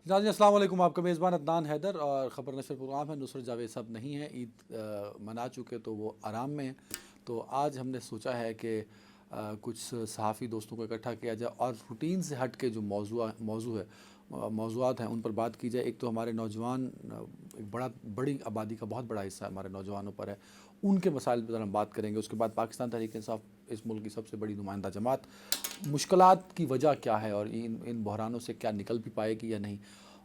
ناظرین السلام علیکم، آپ کا میزبان عدنان حیدر اور خبر نشر پروگرام ہے۔ نصرت جاوید صاحب نہیں ہیں، عید منا چکے تو وہ آرام میں ہیں، تو آج ہم نے سوچا ہے کہ کچھ صحافی دوستوں کو اکٹھا کیا جائے اور روٹین سے ہٹ کے جو موضوعات ہیں ان پر بات کی جائے۔ ایک تو ہمارے نوجوان، ایک بڑی آبادی کا بہت بڑا حصہ ہمارے نوجوانوں پر ہے، ان کے مسائل پر ہم بات کریں گے۔ اس کے بعد پاکستان تحریک انصاف اس ملک کی سب سے بڑی نمائندہ جماعت، مشکلات کی وجہ کیا ہے اور ان بحرانوں سے کیا نکل بھی پائے گی یا نہیں۔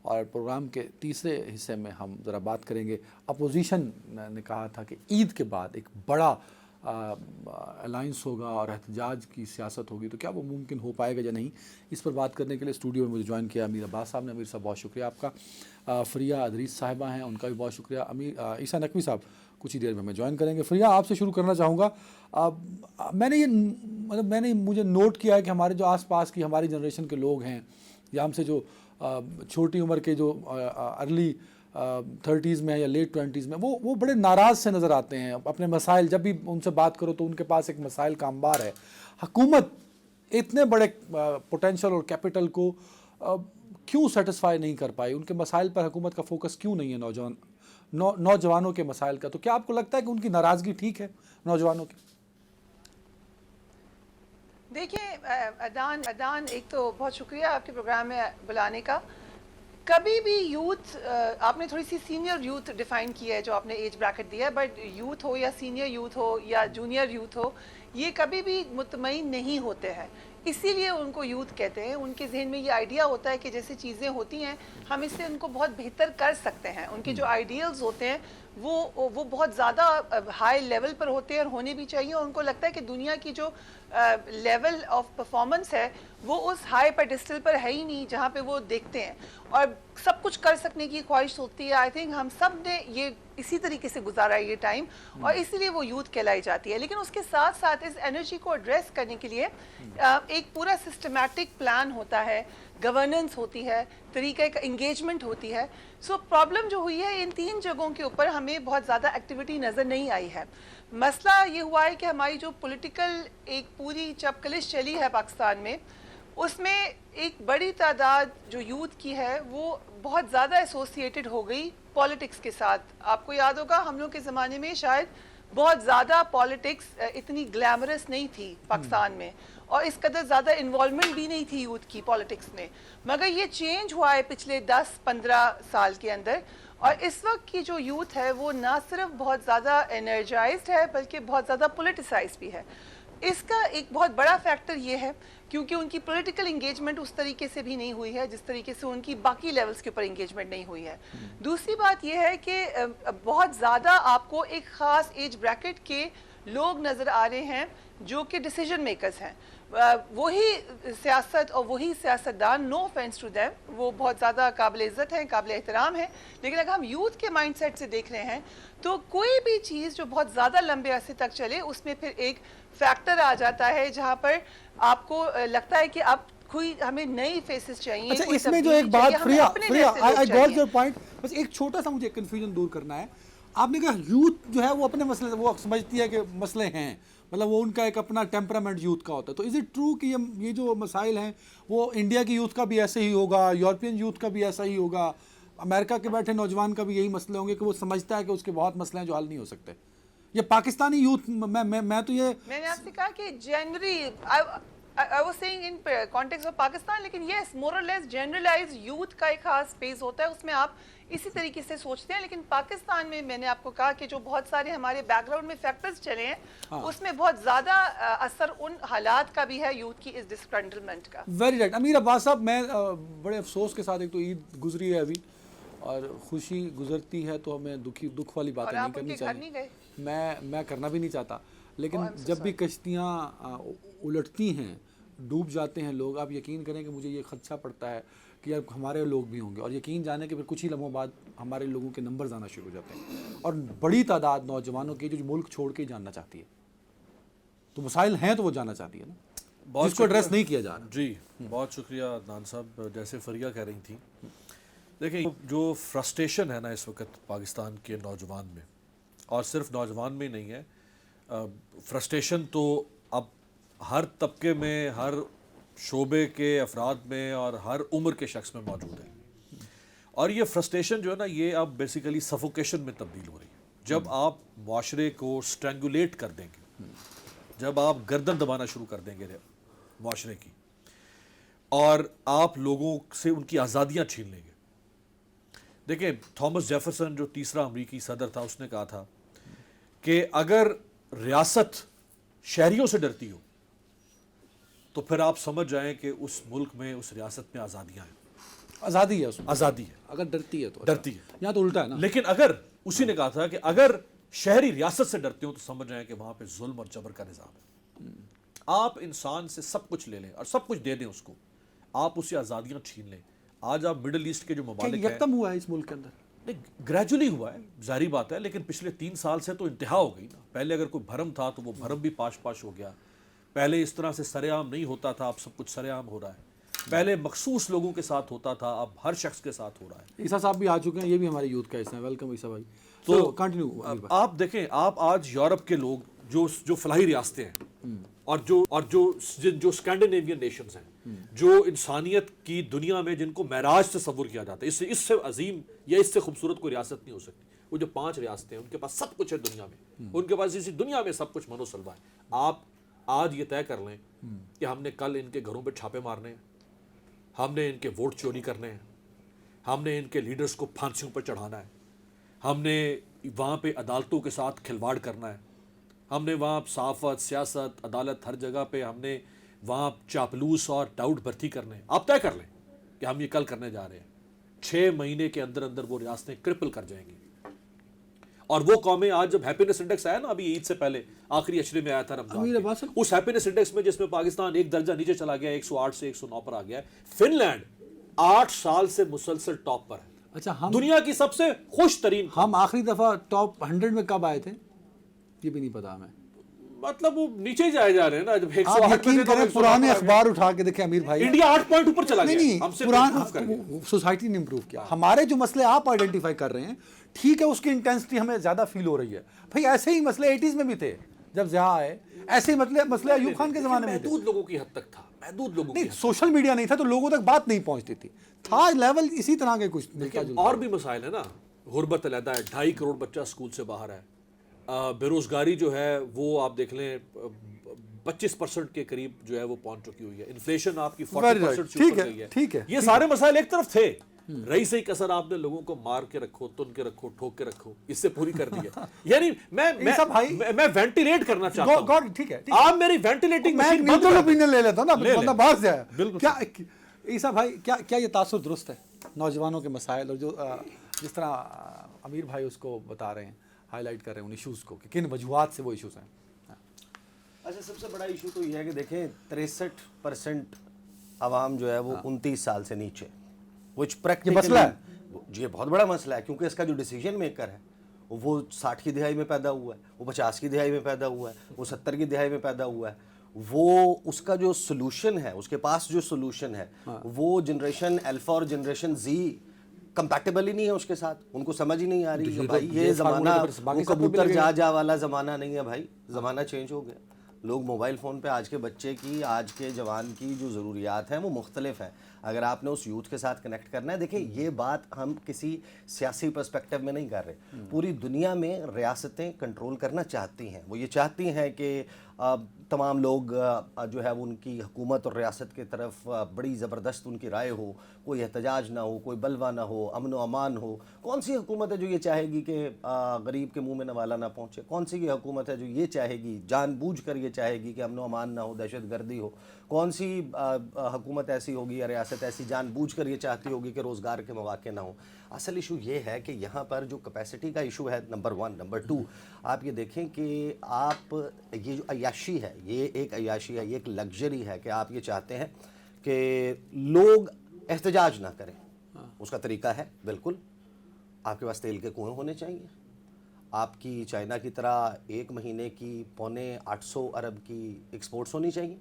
اور پروگرام کے تیسرے حصے میں ہم ذرا بات کریں گے، اپوزیشن نے کہا تھا کہ عید کے بعد ایک بڑا الائنس ہوگا اور احتجاج کی سیاست ہوگی، تو کیا وہ ممکن ہو پائے گا یا نہیں۔ اس پر بات کرنے کے لیے اسٹوڈیو میں مجھے جوائن کیا امیر عباس صاحب نے۔ امیر صاحب بہت شکریہ آپ کا۔ فریہ ادریس صاحبہ ہیں، ان کا بھی بہت شکریہ۔ عیسیٰ نقوی صاحب کچھ ہی دیر میں ہمیں جوائن کریں گے۔ فریہ، آپ سے شروع کرنا چاہوں گا۔ میں نے مجھے نوٹ کیا ہے کہ ہمارے جو آس پاس کی ہماری جنریشن کے لوگ ہیں یا ہم سے جو چھوٹی عمر کے جو ارلی 30s میں یا لیٹ 20s میں، وہ بڑے ناراض سے نظر آتے ہیں اپنے مسائل۔ جب بھی ان سے بات کرو تو ان کے پاس ایک مسائل کا انبار ہے۔ حکومت اتنے بڑے پوٹینشل اور کیپٹل کو کیوں سیٹسفائی نہیں کر پائی؟ ان کے مسائل پر حکومت کا فوکس کیوں نہیں ہے نوجوانوں کے مسائل کا؟ تو کیا آپ کو لگتا ہے کہ ان کی ناراضگی ٹھیک ہے نوجوانوں کی؟ دیکھیں ادان، ایک تو بہت شکریہ آپ کے پروگرام میں بلانے کا۔ کبھی بھی یوتھ، آپ نے تھوڑی سی سینئر یوتھ ڈیفائن کیا ہے، جو آپ نے ایج بریکٹ دیا ہے، بٹ یوتھ ہو یا سینئر یوتھ ہو یا جونیئر یوتھ ہو، یہ کبھی بھی مطمئن نہیں ہوتے ہیں۔ اسی لیے ان کو یوتھ کہتے ہیں۔ ان کے ذہن میں یہ آئیڈیا ہوتا ہے کہ جیسے چیزیں ہوتی ہیں ہم اس سے ان کو بہت بہتر کر سکتے ہیں۔ ان کے جو آئیڈیلز ہوتے ہیں وہ بہت زیادہ ہائی لیول پر ہوتے ہیں اور ہونے بھی چاہیے، اور ان کو لگتا ہے کہ دنیا کی جو لیول آف پرفارمنس ہے وہ اس ہائی پیڈسٹل پر ہے ہی نہیں جہاں پہ وہ دیکھتے ہیں، اور سب کچھ کر سکنے کی خواہش ہوتی ہے۔ آئی تھنک ہم سب نے یہ اسی طریقے سے گزارا ہے یہ ٹائم، اور اسی لیے وہ یوتھ کہلائی جاتی ہے۔ لیکن اس کے ساتھ ساتھ اس انرجی کو ایڈریس کرنے کے لیے ایک پورا سسٹمیٹک پلان ہوتا ہے، گورننس ہوتی ہے، طریقہ کا انگیجمنٹ ہوتی ہے۔ سو پرابلم جو ہوئی ہے ان تین جگہوں کے اوپر ہمیں بہت زیادہ ایکٹیویٹی نظر نہیں آئی ہے۔ مسئلہ یہ ہوا ہے کہ ہماری جو پولیٹیکل ایک پوری چپکلش چلی ہے پاکستان میں، اس میں ایک بڑی تعداد جو یوتھ کی ہے وہ بہت زیادہ ایسوسیٹڈ ہو گئی پالیٹکس کے ساتھ۔ آپ کو یاد ہوگا ہم لوگ کے زمانے میں شاید بہت زیادہ پالیٹکس اتنی گلیمرس نہیں تھی پاکستان میں، اور اس قدر زیادہ انوالومنٹ بھی نہیں تھی یوتھ کی پالیٹکس میں، مگر یہ چینج ہوا ہے پچھلے 10-15 سال کے اندر۔ اور اس وقت کی جو یوتھ ہے وہ نہ صرف بہت زیادہ انرجائزڈ ہے بلکہ بہت زیادہ پولیٹیسائز بھی ہے۔ اس کا ایک بہت بڑا فیکٹر یہ ہے کیونکہ ان کی پولیٹیکل انگیجمنٹ اس طریقے سے بھی نہیں ہوئی ہے جس طریقے سے ان کی باقی لیولز کے اوپر انگیجمنٹ نہیں ہوئی ہے۔ دوسری بات یہ ہے کہ بہت زیادہ آپ کو ایک خاص ایج بریکٹ کے لوگ نظر آ رہے ہیں جو کہ ڈیسیجن میکرز ہیں۔ وہی سیاست اور وہی سیاستدان، نو آفینس ٹو دیم، وہ بہت زیادہ قابل عزت ہیں، قابل احترام ہیں، لیکن اگر ہم یوتھ کے مائنڈ سیٹ سے دیکھ رہے ہیں تو کوئی بھی چیز جو بہت زیادہ لمبے عرصے تک چلے اس میں پھر ایک فیکٹر آ جاتا ہے جہاں پر آپ کو لگتا ہے کہ اب کوئی ہمیں نئی فیسز چاہیے۔ اچھا، اس میں جو ایک بات فریہ آئی گاٹ یور پوائنٹ، بس ایک چھوٹا سا مجھے کنفیوژن دور کرنا ہے۔ آپ نے کہا یوتھ جو ہے وہ اپنے مسئلے وہ سمجھتی ہے کہ مسئلے ہیں، مطلب وہ ان کا ایک اپنا ٹیمپرامنٹ یوتھ کا ہوتا ہے، تو از اٹ ٹرو کہ یہ جو مسائل ہیں وہ انڈیا کی یوتھ کا بھی ایسے ہی ہوگا، یورپین یوتھ کا بھی ایسا ہی ہوگا، امریکہ کے بیٹھے نوجوان کا بھی یہی مسئلے ہوں گے کہ وہ سمجھتا ہے کہ اس کے بہت مسئلے ہیں جو حل نہیں ہو سکتے؟ یہ پاکستانی یوتھ، میں تو یہ میں نے آپ سے کہا کہ generally I was saying in context of Pakistan, لیکن yes more or less generalized youth کا ایک خاص فیز ہوتا ہے، اس میں آپ اسی طریقے سے سوچتے ہیں۔ لیکن پاکستان میں نے آپ کو کہا کہ جو بہت سارے ہمارے بیک گراؤنڈ میں فیکٹرز چلے ہیں اس میں بہت زیادہ اثر ان حالات کا بھی ہے یوتھ کی اس ڈسکنٹلمنٹ کا۔ Very right. امیر عباس صاحب، میں بڑے افسوس کے ساتھ، ایک تو عید گزری ہے ابھی اور خوشی گزرتی ہے تو ہمیں دکھ والی باتیں نہیں کرنی چاہیے، میں کرنا بھی نہیں چاہتا، لیکن جب بھی کشتیاں الٹتی ہیں، ڈوب جاتے ہیں لوگ، آپ یقین کریں کہ مجھے یہ خدشہ پڑتا ہے کہ یار ہمارے لوگ بھی ہوں گے، اور یقین جانے کہ پھر کچھ ہی لمحوں بعد ہمارے لوگوں کے نمبرز آنا شروع ہو جاتے ہیں، اور بڑی تعداد نوجوانوں کی جو ملک چھوڑ کے جاننا چاہتی ہے، تو مسائل ہیں تو وہ جاننا چاہتی ہے نا، جس کو ایڈریس نہیں کیا جا رہا۔ جی بہت شکریہ عدنان صاحب۔ جیسے فریہ کہہ رہی تھیں، دیکھیں جو فرسٹریشن ہے نا اس وقت پاکستان کے نوجوان میں، اور صرف نوجوان میں نہیں ہے، فرسٹریشن تو اب ہر طبقے میں، ہر شعبے کے افراد میں اور ہر عمر کے شخص میں موجود ہے۔ اور یہ فرسٹریشن جو ہے نا یہ اب بیسیکلی سفوکیشن میں تبدیل ہو رہی ہے. جب آپ معاشرے کو سٹرینگولیٹ کر دیں گے, جب آپ گردن دبانا شروع کر دیں گے معاشرے کی, اور آپ لوگوں سے ان کی آزادیاں چھین لیں گے. دیکھیں تھامس جیفرسن جو تیسرا امریکی صدر تھا, اس نے کہا تھا کہ اگر ریاست شہریوں سے ڈرتی ہو تو پھر آپ سمجھ جائیں کہ اس ملک میں, اس ریاست میں آزادیاں ہیں, آزادی ہے اس میں, آزادی ہے. اگر ڈرتی ہے تو ڈرتی ہے. یہاں تو الٹا ہے نا. لیکن اگر اسی نے کہا تھا کہ اگر شہری ریاست سے ڈرتے ہوں تو سمجھ جائیں کہ وہاں پہ ظلم اور جبر کا نظام ہے. آپ انسان سے سب کچھ لے لیں اور سب کچھ دے دیں اس کو, آپ اسے آزادیاں چھین لیں. آج آپ مڈل ایسٹ کے جو ممالک ہیں, یکدم ہوا ہے اس ملک کے اندر, گریجولی ہوا ہے, ظاہری بات ہے, لیکن پچھلے 3 سال سے تو انتہا ہو گئی نا. پہلے اگر کوئی بھرم تھا تو وہ بھرم بھی پاش پاش ہو گیا. پہلے اس طرح سے سر عام نہیں ہوتا تھا, اب سب کچھ سر عام ہو رہا ہے. پہلے مخصوص لوگوں کے ساتھ ہوتا تھا, اب ہر شخص کے ساتھ ہو رہا ہے. عیسیٰ صاحب بھی آ چکے ہیں, یہ بھی ہمارے یوتھ کا حصہ ہے. ویلکم عیسیٰ بھائی. تو کنٹینیو. آپ دیکھیں, آپ آج یورپ کے لوگ جو فلاحی ریاستیں ہیں اور جو اسکینڈینیوین نیشنز ہیں, جو انسانیت کی دنیا میں جن کو معراج تصور کیا جاتا ہے, اس سے عظیم یا اس سے خوبصورت کوئی ریاست نہیں ہو سکتی. وہ جو 5 ریاستیں ہیں ان کے پاس سب کچھ ہے دنیا میں, ان کے پاس اسی دنیا میں سب کچھ منو سلوا ہے. آپ آج یہ طے کر لیں کہ ہم نے کل ان کے گھروں پہ چھاپے مارنے ہیں, ہم نے ان کے ووٹ چوری کرنے ہیں, ہم نے ان کے لیڈرز کو پھانسیوں پر چڑھانا ہے, ہم نے وہاں پہ عدالتوں کے ساتھ کھلواڑ کرنا ہے, ہم نے وہاں صحافت, سیاست, عدالت, ہر جگہ پہ ہم نے وہاں چاپلوس اور ڈاؤٹ بھرتی کرنے ہیں. آپ طے کر لیں کہ ہم یہ کل کرنے جا رہے ہیں. 6 مہینے کے اندر اندر وہ ریاستیں کرپل کر جائیں گی. اور وہ قومیں آج جب ہیپینس انڈیکس آیا نا, ابھی عید سے پہلے آخری اشرے میں آیا تھا رمضان, اس ہیپینس انڈیکس میں جس میں پاکستان 1 درجہ نیچے چلا گیا, 108 سے 109 پر آ گیا ہے. فن لینڈ 8 سال سے مسلسل ٹاپ پر ہے. اچھا, ہم دنیا کی سب سے خوش ترین, ہم آخری دفعہ ٹاپ 100 میں کب آئے تھے یہ بھی نہیں پتا ہمیں. مطلب وہ نیچے جائے جا رہے ہیں نا. جب آپ یقین کریں, پرانے اخبار اٹھا کے دیکھیں امیر بھائی, انڈیا 8 پوائنٹ اوپر چلا گیا. نہیں, سوسائٹی نے امپروو کیا. ہمارے جو مسئلے آپ آئیڈینٹیفائی کر رہے ہیں, ٹھیک ہے, اس کی انٹینسٹی ہمیں زیادہ فیل ہو رہی ہے. بھائی ایسے ہی مسئلے 80s میں بھی تھے جب ضیاء آئے, ایسے ہی مسئلے ایوب خان کے زمانے میں تھے. محدود لوگوں کی حد تک تھا, محدود لوگوں کی. سوشل میڈیا نہیں تھا تو لوگوں تک بات نہیں پہنچتی تھی, تھا لیول اسی طرح کے کچھ. اور بھی مسائل ہیں نا, غربت علیحدہ ہے, 2.5 کروڑ بچہ اسکول سے باہر ہے, بے روزگاری جو ہے وہ آپ دیکھ لیں 25% کے قریب جو ہے وہ پہنچ چکی ہوئی ہے. انفلیشن آپ کی 40% سے اوپر گئی ہے. ٹھیک ہے, یہ سارے مسائل ایک طرف تھے, رہی صحیح کسر آپ نے لوگوں کو مار کے رکھو, تن کے رکھو, ٹھوک کے رکھو, اس سے پوری کر دی ہے. یعنی میں وینٹیلیٹ کرنا چاہتا ہوں. ٹھیک ہے, آپ میری وینٹیلیٹنگ میں نیوٹرل اوپینین لے لیتا ہوں نا, بندہ باہر سے آیا. کیا عیسیٰ بھائی, کیا یہ تاثر درست ہے نوجوانوں کے مسائل, اور جو جس طرح امیر بھائی اس کو بتا رہے ہیں, ہائی لائٹ کر رہے ہیں ان ایشوز کو کہ کن وجوہات سے وہ ایشوز ہیں. اچھا, سب سے بڑا ایشو تو یہ ہے کہ دیکھیں 63% عوام جو ہے وہ 29 سال سے نیچے, وچ پریکٹیکلی مسئلہ ہے. یہ بہت بڑا مسئلہ ہے, کیونکہ اس کا جو ڈیسیجن میکر ہے وہ 60 کی دہائی میں پیدا ہوا ہے, وہ 50 کی دہائی میں پیدا ہوا ہے, وہ 70 کی دہائی میں پیدا ہوا ہے. وہ اس کا جو سلوشن ہے, اس کے پاس جو سلوشن ہے, وہ جنریشن الفا اور جنریشن زی کمپیٹیبل ہی نہیں ہے اس کے ساتھ. ان کو سمجھ ہی نہیں آ رہی کہ بھائی یہ زمانہ وہ کبوتر جا والا زمانہ نہیں ہے بھائی, زمانہ چینج ہو گیا. لوگ موبائل فون پہ آج کے بچے کی, آج کے جوان کی جو ضروریات ہیں وہ مختلف ہیں. اگر آپ نے اس یوتھ کے ساتھ کنیکٹ کرنا ہے, دیکھیں یہ بات ہم کسی سیاسی پرسپیکٹیو میں نہیں کر رہے. پوری دنیا میں ریاستیں کنٹرول کرنا چاہتی ہیں, وہ یہ چاہتی ہیں کہ تمام لوگ جو ہے وہ ان کی حکومت اور ریاست کی طرف بڑی زبردست ان کی رائے ہو, کوئی احتجاج نہ ہو, کوئی بلوہ نہ ہو, امن و امان ہو. کون سی حکومت ہے جو یہ چاہے گی کہ غریب کے منہ میں نوالا نہ پہنچے؟ کون سی حکومت ہے جو یہ چاہے گی, جان بوجھ کر یہ چاہے گی کہ امن و امان نہ ہو, دہشت گردی ہو؟ کون سی حکومت ایسی ہوگی یا ریاست ایسی جان بوجھ کر یہ چاہتی ہوگی کہ روزگار کے مواقع نہ ہوں؟ اصل ایشو یہ ہے کہ یہاں پر جو کیپیسٹی کا ایشو ہے, نمبر 1. نمبر 2, آپ یہ دیکھیں کہ آپ یہ جو عیاشی ہے, یہ ایک عیاشی ہے, یہ ایک لگژری ہے کہ آپ یہ چاہتے ہیں کہ لوگ احتجاج نہ کریں. اس کا طریقہ ہے بالکل, آپ کے پاس تیل کے کنویں ہونے چاہیے, آپ کی چائنا کی طرح 1 مہینے کی 850 ارب کی ایکسپورٹس ہونی چاہیے,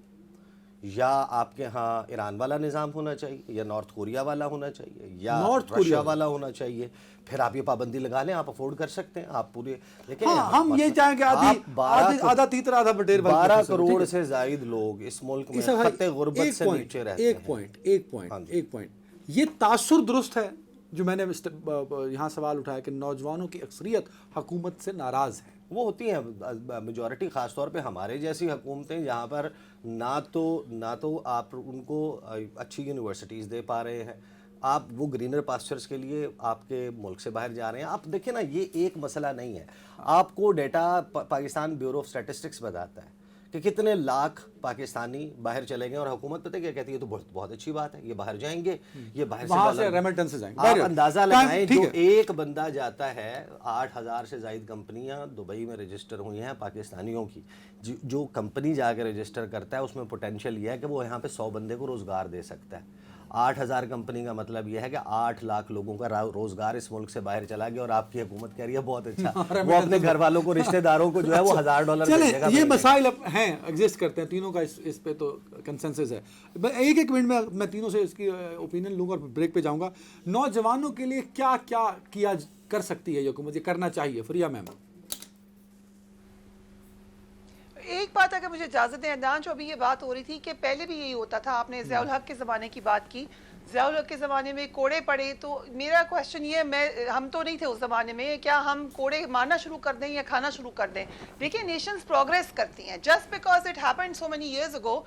یا آپ کے ہاں ایران والا نظام ہونا چاہیے, یا نارتھ کوریا والا ہونا چاہیے, یا رشیا والا ہونا چاہیے. پھر آپ یہ پابندی لگا لیں, آپ افورڈ کر سکتے ہیں. آپ پورے دیکھیں, ہم یہ چاہیں کہ آدھا تیتر آدھا بٹیر, 12 کروڑ سے زائد لوگ اس ملک میں خط غربت سے نیچے رہتے ہیں. ایک پوائنٹ, یہ تاثر درست ہے جو میں نے یہاں سوال اٹھایا کہ نوجوانوں کی اکثریت حکومت سے ناراض ہے. وہ ہوتی ہیں میجورٹی، خاص طور پہ ہمارے جیسی حکومتیں جہاں پر نہ تو آپ ان کو اچھی یونیورسٹیز دے پا رہے ہیں، آپ وہ گرینر پاسچرز کے لیے آپ کے ملک سے باہر جا رہے ہیں. آپ دیکھیں نا، یہ ایک مسئلہ نہیں ہے. آپ کو data Pakistan bureau of statistics بتاتا ہے کہ کتنے لاکھ پاکستانی باہر چلے گئے، اور حکومت پتہ کیا کہتی ہے؟ تو بہت اچھی بات ہے، یہ باہر جائیں گے، یہ باہر وہاں سے سے ریمیٹنسز آئیں گے. آپ اندازہ لگائیں، ٹھیک جو ہے. ایک بندہ جاتا ہے، 8,000 سے زائد کمپنیاں دبئی میں رجسٹر ہوئی ہیں پاکستانیوں کی. جو کمپنی جا کے رجسٹر کرتا ہے اس میں پوٹینشیل یہ ہے کہ وہ یہاں پہ 100 بندے کو روزگار دے سکتا ہے. 8,000 کمپنی کا مطلب یہ ہے کہ 8 لاکھ لوگوں کا روزگار اس ملک سے باہر چلا گیا، اور آپ کی حکومت کہہ رہی ہے بہت اچھا، وہ اپنے گھر والوں کو، رشتہ داروں کو جو ہے وہ $1,000 بھیجے گا. چلیں، یہ مسائل اب ہیں، ایگزسٹ کرتے ہیں تینوں کا، اس پہ تو کنسنسس ہے. ایک منٹ میں تینوں سے اس کی اوپینین لوں گا اور بریک پہ جاؤں گا. نوجوانوں کے لیے کیا کیا کیا کر سکتی ہے یہ حکومت، یہ کرنا چاہیے؟ فریہ میم. ایک بات اگر مجھے اجازت دیں عدنان، جو ابھی یہ بات ہو رہی تھی کہ پہلے بھی یہی ہوتا تھا، آپ نے ضیاء الحق کے زمانے کی بات کی. ضیاء الحق کے زمانے میں کوڑے پڑے، تو میرا کویشچن یہ ہے، ہم تو نہیں تھے اس زمانے میں، کیا ہم کوڑے مارنا شروع کر دیں یا کھانا شروع کر دیں؟ دیکھیں، نیشنز پروگریس کرتی ہیں. Just because it happened so many years ago,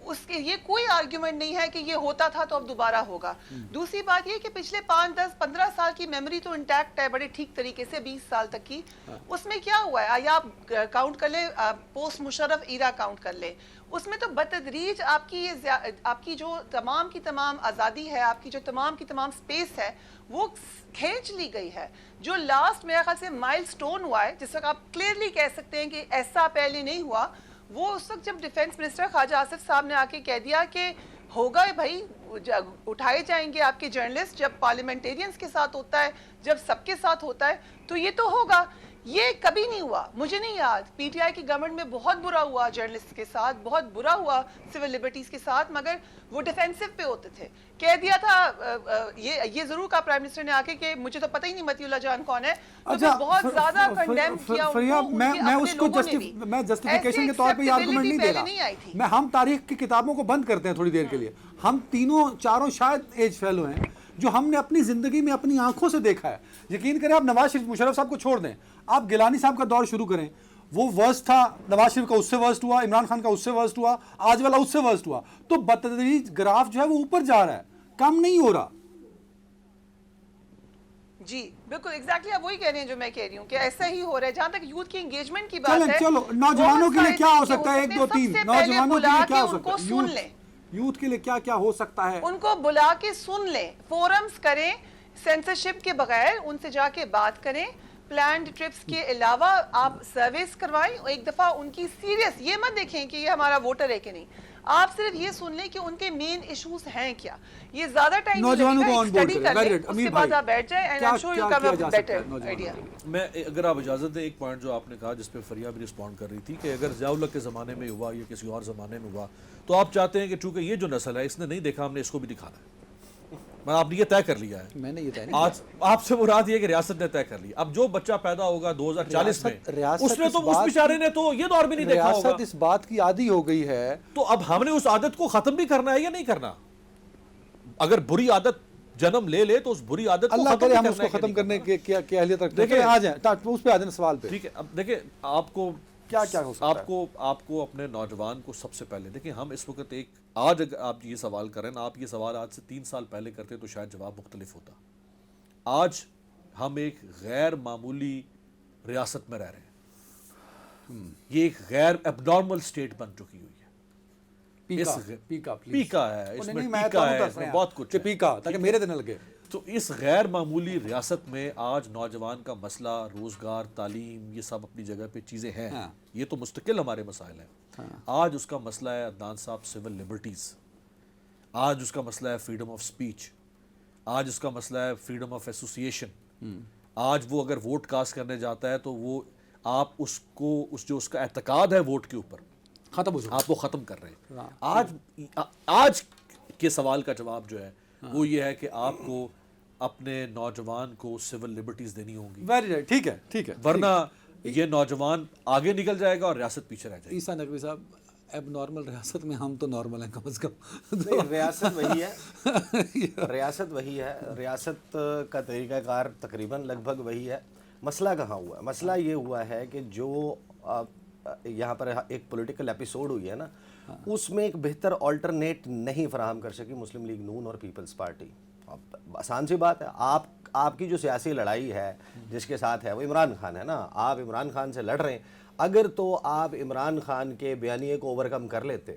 اس کے یہ کوئی آرگیومنٹ نہیں ہے کہ یہ ہوتا تھا تو اب دوبارہ ہوگا. دوسری بات یہ کہ پچھلے 5, 10, 15 سال کی میموری تو انٹیکٹ ہے بڑے ٹھیک طریقے سے، 20 سال تک کی. اس میں کیا ہوا ہے؟ یا آپ کاؤنٹ کر لیں، پوسٹ مشرف ایرا کاؤنٹ کر لیں، اس میں تو بتدریج آپ کی جو تمام کی تمام آزادی ہے، آپ کی جو تمام کی تمام سپیس ہے، وہ کھینچ لی گئی ہے. جو لاسٹ میرے خیال سے مائل سٹون ہوا ہے، جس وقت آپ کلیئرلی کہہ سکتے ہیں کہ ایسا پہلے نہیں ہوا، وہ اس وقت جب ڈیفنس منسٹر خواجہ آصف صاحب نے آ کے کہہ دیا کہ ہوگا بھائی، اٹھائے جائیں گے آپ کے جرنلسٹ. جب پارلیمنٹیرینز کے ساتھ ہوتا ہے، جب سب کے ساتھ ہوتا ہے، تو یہ تو ہوگا. یہ کبھی نہیں ہوا. مجھے نہیں یاد، پی ٹی آئی کی گورنمنٹ میں بہت برا ہوا جرنلسٹ کے ساتھ، بہت برا ہوا سول لبرٹیز کے ساتھ، مگر وہ ڈیفینسو پہ ہوتے تھے. کہہ دیا تھا، یہ ضرور کہا پرائم منسٹر نے آ کے کہ مجھے تو پتہ ہی نہیں متی اللہ جان کون ہے، تو پھر بہت زیادہ کنڈیم کیا ان کو، میں اس کو میں جسٹیفیکیشن کے طور پہ یہ آرگومنٹ نہیں دے رہا. ہم تاریخ کی کتابوں کو بند کرتے ہیں تھوڑی دیر کے لیے. ہم تینوں چاروں شاید ایج فیلو ہیں جو ہم نے اپنی زندگی میں اپنی آنکھوں سے دیکھا ہے. یقین کریں، آپ نواز شریف مشرف صاحب کو چھوڑ دیں، آپ گیلانی صاحب کا دور شروع کریں، وہ ورسٹ تھا. نواز شریف کا اس سے ورسٹ ہوا، عمران خان کا اس سے ورسٹ ہوا، آج والا اس سے ورسٹ ہوا. تو بتدریج گراف جو ہے وہ اوپر جا رہا ہے، کم نہیں ہو رہا. جی بالکل ایگزیکٹلی آپ وہی کہہ رہے ہیں جو میں کہہ رہی ہوں کہ ایسا ہی ہو رہا ہے. جہاں تک یوتھ کی انگیجمنٹ کی بات ہے، چلو نوجوانوں کے لیے کیا ہو سکتا ہے؟ 1 2 3 نوجوانوں کے لیے کیا ہو سکتا ہے؟ یوتھ کے لیے کیا کیا ہو سکتا ہے؟ ان کو بلا کے سن لیں، فورمز کریں سینسرشپ کے بغیر، ان سے جا کے بات کریں. پلانڈ ٹرپس کے علاوہ آپ سرویس کروائیں. ایک دفعہ ان کی سیریس یہ مت دیکھیں کہ یہ ہمارا ووٹر ہے کہ نہیں، آپ صرف یہ سن لیں کہ ان کے مین ایشوز ہیں کیا. یہ زیادہ ٹائم نوجوانوں کو آن بورڈ کریں. اس کے بعد آپ بیٹھ جائیں and I am sure you come up better idea. میں اگر آپ اجازت دیں، ایک پوائنٹ جو آپ نے کہا جس پہ فریہ بھی رسپونڈ کر رہی تھی کہ اگر ضیاء الحق کے زمانے میں ہوا یا کسی اور زمانے میں ہوا، تو آپ چاہتے ہیں کہ چونکہ یہ جو نسل ہے اس نے نہیں دیکھا، ہم نے اس کو بھی دکھانا ہے. آپ نے یہ طے کر لیا ہے. میں نے یہ طے نہیں آج آپ سے مراد یہ کہ ریاست نے طے کر لی. اب جو بچہ پیدا ہوگا 2040 میں، اس نے تو اس بیچارے نے تو یہ دور بھی نہیں دیکھا ہوگا. ریاست اس بات کی عادی ہو گئی ہے، تو اب ہم نے اس عادت کو ختم بھی کرنا ہے یا نہیں کرنا؟ اگر بری عادت جنم لے تو اس بری عادت کو اللہ کرے ہم اس کو ختم کرنے کی اہلیت رکھتے ہیں. آ جائیں اس پہ آ جائیں سوال پہ. ٹھیک ہے. اب دیکھیں، آپ کو کیا کیا ہو سکتا ہے؟ آپ کو اپنے نوجوان کو سب سے پہلے دیکھیں، ہم اس وقت آج اگر آپ یہ سوال کریں نا، آپ یہ سوال آج سے 3 سال پہلے کرتے تو شاید جواب مختلف ہوتا. آج ہم ایک غیر معمولی ریاست میں رہ رہے ہیں. یہ ایک غیر اب نارمل سٹیٹ بن چکی ہوئی ہے. پیکا ہے، اس میں پیکا ہے، اس میں بہت کچھ ہے. پیکا تاکہ میرے دن لگے. تو اس غیر معمولی ریاست میں آج نوجوان کا مسئلہ، روزگار، تعلیم، یہ سب اپنی جگہ پہ چیزیں ہیں. یہ تو مستقل ہمارے مسائل ہیں. آج اس کا مسئلہ ہے عدنان صاحب سول لبرٹیز. آج اس کا مسئلہ ہے فریڈم آف سپیچ. آج اس کا مسئلہ ہے فریڈم آف ایسوسیشن. آج وہ اگر ووٹ کاسٹ کرنے جاتا ہے تو وہ آپ اس کا اعتقاد ہے ووٹ کے اوپر ختم ہو آپ وہ ختم کر رہے ہیں. آج کے سوال کا جواب جو ہے وہ یہ ہے کہ آپ کو اپنے نوجوان کو سول لبرٹیز دینی ہوں گی. Very right. ٹھیک ہے. ورنہ یہ نوجوان آگے نکل جائے گا اور ریاست پیچھے رہ جائے گی. عیسیٰ نقوی صاحب، اب نارمل ریاست میں ہم تو نارمل ہیں کم از کم. نہیں، ریاست وہی ہے، ریاست وہی ہے، ریاست کا طریقہ کار تقریباً لگ بھگ وہی ہے. مسئلہ کہاں ہوا ہے؟ مسئلہ یہ ہوا ہے کہ جو یہاں پر ایک پولیٹیکل ایپیسوڈ ہوئی ہے نا، اس میں ایک بہتر آلٹرنیٹ نہیں فراہم کر سکی مسلم لیگ نون اور پیپلز پارٹی. آسان سی بات ہے، آپ کی جو سیاسی لڑائی ہے جس کے ساتھ ہے وہ عمران خان ہے نا، آپ عمران خان سے لڑ رہے ہیں. اگر تو آپ عمران خان کے بیانیے کو اوورکم کر لیتے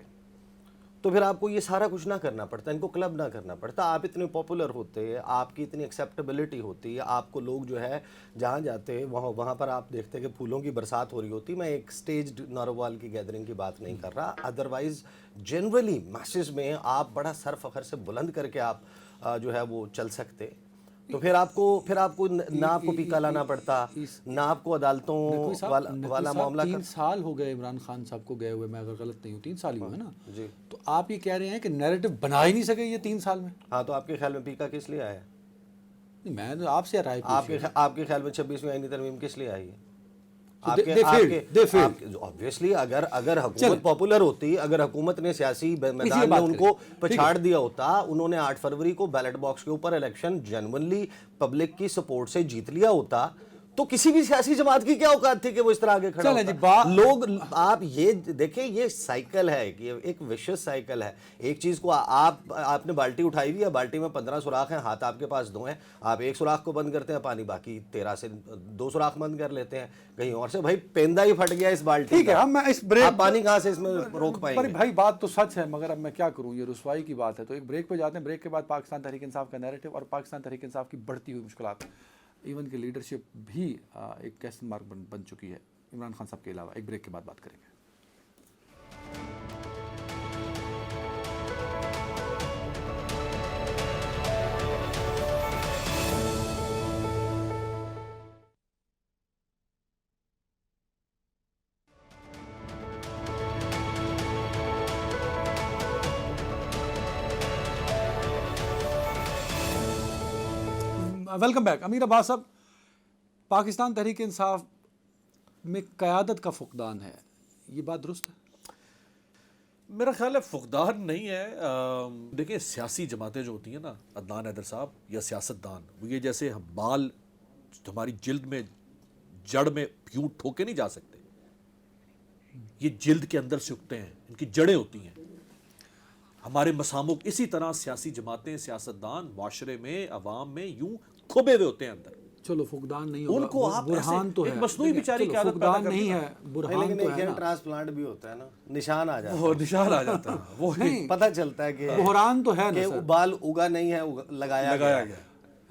تو پھر آپ کو یہ سارا کچھ نہ کرنا پڑتا، ان کو کلب نہ کرنا پڑتا. آپ اتنے پاپولر ہوتے، آپ کی اتنی ایکسیپٹیبلٹی ہوتی، آپ کو لوگ جو ہے جہاں جاتے وہاں پر آپ دیکھتے کہ پھولوں کی برسات ہو رہی ہوتی. میں ایک سٹیجڈ نارووال کی گیدرنگ کی بات نہیں کر رہا، ادروائز جنرلی میسز میں آپ بڑا سر فخر سے بلند کر کے آپ جو ہے وہ چل سکتے. تو پھر آپ کو نہ آپ کو پیکا لانا پڑتا، نہ آپ کو عدالتوں والا معاملہ. 3 سال ہو گئے عمران خان صاحب کو گئے ہوئے، میں اگر غلط نہیں ہوں 3 سال ہی ہوئے نا. جی. تو آپ یہ کہہ رہے ہیں کہ نیریٹو بنا ہی نہیں سکے یہ 3 سال میں. ہاں، تو آپ کے خیال میں پیکا کس لیے آیا؟ نہیں، میں تو آپ سے رائے پوچھ رہا ہوں. آپ کے خیال میں 26ویں آئینی ترمیم کس لیے آئی ہے؟ obviously اگر حکومت پاپولر ہوتی، اگر حکومت نے سیاسی میدان میں ان کو پچھاڑ دیا ہوتا، انہوں نے 8 فروری کو بیلٹ باکس کے اوپر الیکشن جنونلی پبلک کی سپورٹ سے جیت لیا ہوتا، تو کسی بھی سیاسی جماعت کی کیا اوقات تھی کہ وہ اس طرح آگے کھڑا ہوتا؟ لوگ آپ یہ دیکھیں، یہ سائیکل ہے، ایک ویشس سائیکل ہے. ایک چیز کو آپ نے بالٹی اٹھائی ہوئی ہے، بالٹی میں 15 سوراخ ہیں، ہاتھ آپ کے پاس 2 ہیں، آپ ایک سوراخ کو بند کرتے ہیں پانی، باقی 13 سے 2 سوراخ بند کر لیتے ہیں کہیں اور سے. بھائی پیندا ہی پھٹ گیا اس بالٹی. ٹھیک ہے، اب میں اس بریک، آپ پانی کہاں سے اس میں روک پائیں گے؟ بھائی بات تو سچ ہے، مگر اب میں کیا کروں، یہ رسوائی کی بات ہے. تو ایک بریک پہ جاتے ہیں، بریک کے بعد پاکستان تحریک انصاف کا نیریٹو اور پاکستان تحریک انصاف کی بڑھتی ہوئی مشکلات، ایون کی لیڈرشپ بھی ایک کوسچن مارک بن چکی ہے عمران خان صاحب کے علاوہ. ایک بریک کے بعد بات کریں گے. Welcome back. امیر عباس صاحب، پاکستان تحریک انصاف میں قیادت کا فقدان ہے، یہ بات درست ہے؟ میرا خیال ہے فقدان نہیں ہے. دیکھیں، سیاسی جماعتیں جو ہوتی ہیں نا عدنان حیدر صاحب یا سیاستدان، وہ یہ جیسے بال ہماری جلد میں جڑ میں یوں ٹھوکے نہیں جا سکتے، یہ جلد کے اندر سے اگتے ہیں، ان کی جڑیں ہوتی ہیں. ہمارے مساموں اسی طرح سیاسی جماعتیں، سیاستدان معاشرے میں، عوام میں یوں کھبے ہوئے ہوتے ہیں اندر. چلو فقدان نہیں ان کو ہوگا، آپ برہان تو ہے، ایک مصنوعی بیچاری کی عادت پیدا فقدان کر نہیں دینا. ہے، برہان لیکن تو ہے ایک نا. ٹرانسپلانٹ بھی ہوتا ہے نا، نشان آ جاتا ہے، وہ نشان آ جاتا ہے، وہ پتہ چلتا ہے کہ بحران تو ہے نا سر. بال اگا نہیں ہے، لگایا گیا گیا ہے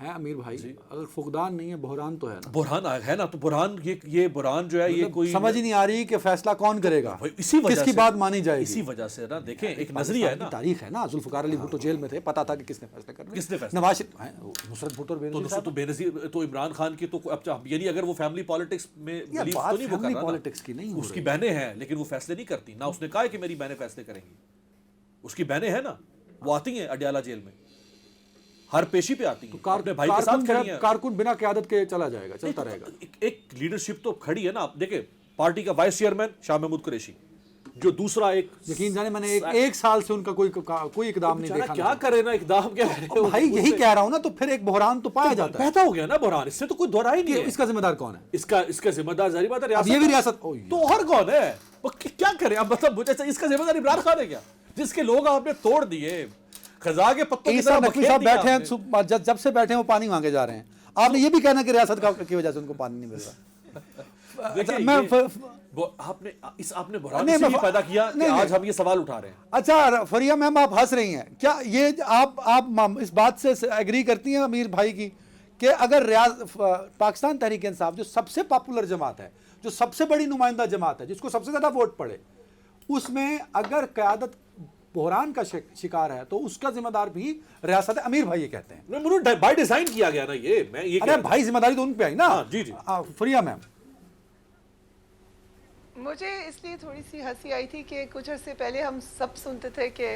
امیر بھائی، اگر فقدان نہیں ہے بحران تو ہے نا. بحران ہے نا. تو بحران، یہ بحران جو ہے، یہ کوئی سمجھ ہی نہیں آ رہی کہ فیصلہ کون کرے گا، اسی وجہ کس کی سے بات مانی جائے گی. اسی وجہ سے نا، دیکھیں ایک نظریہ ہے نا، تاریخ ہے نا. ذوالفقار علی بھٹو جیل میں تھے، پتا تھا کہ کس نے فیصلہ کرنا. کس نے فیصلہ؟ نواز شریف، نصرت بھٹو اور بینظیر صاحب. تو بینظیر تو عمران خان کی تو یعنی اگر وہ فیملی پالیٹکس میں بلیو تو نہیں وہ کر رہا پالیٹکس کی نہیں ہو اس کی بہنیں ہیں لیکن وہ فیصلے نہیں کرتی نا. اس نے کہا ہے کہ میری بہنیں فیصلے کریں گی. اس کی بہنیں ہیں نا، وہ آتی ہیں اڈیالہ جیل میں، ہر پیشی پہ آتی ہیں، اپنے بھائی کے ساتھ کھڑی ہیں. کارکن بنا قیادت کے چلا جائے گا، چلتا رہے گا. ایک لیڈرشپ تو کھڑی ہے نا. آپ دیکھیں پارٹی کا وائس چیئرمین شاہ محمود قریشی، جو دوسرا ایک یقین جانے میں نے ایک سال سے ان کا کوئی اقدام نہیں دیکھا. کیا کرے نا، اقدام کیا کرے بھائی، یہی کہہ رہا ہوں نا. تو پھر ایک بحران تو پایا جاتا ہے. پیدا ہو گیا نا بحران، اس سے تو کوئی دورہ ہی نہیں ہے. اس کا ذمہ دار کون ہے؟ اس کا ذمہ دار ظاہری بات ہے ریاست. یہ بھی ریاست تو اور کون ہے؟ وہ کیا کرے اب؟ مطلب اس کا ذمہ دار عمران خان ہے کیا، جس کے لوگ آپ نے توڑ دیے، خزاں کے پتوں کی طرح نقوی صاحب بیٹھے ہیں، جب سے بیٹھے ہیں وہ پانی مانگے جا رہے ہیں. آپ نے یہ بھی کہنا کہ ریاست کی وجہ سے ان کو پانی نہیں مل رہا. آپ نے بحران اسی لیے پیدا کیا کہ آج ہم یہ سوال اٹھا رہے ہیں. اچھا فریہ میم، آپ ہنس رہی ہیں کیا؟ یہ آپ اس بات سے ایگری کرتی ہیں امیر بھائی کی کہ اگر پاکستان تحریک انصاف جو سب سے پاپولر جماعت ہے، جو سب سے بڑی نمائندہ جماعت ہے، جس کو سب سے زیادہ ووٹ پڑے، اس میں اگر قیادت بحران کا شکار ہے تو اس کا ذمہ دار بھی ریاست ہے؟ امیر بھائی یہ کہتے ہیں بائی ڈیزائن کیا گیا نا یہ. میں یہ ارے بھائی ذمہ داری تو ان پہ آئی نا. جی جی فریہ میم، مجھے اس لیے تھوڑی سی ہنسی آئی تھی کہ کچھ عرصے پہلے ہم سب سنتے تھے کہ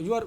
ਯੂ ਆਰ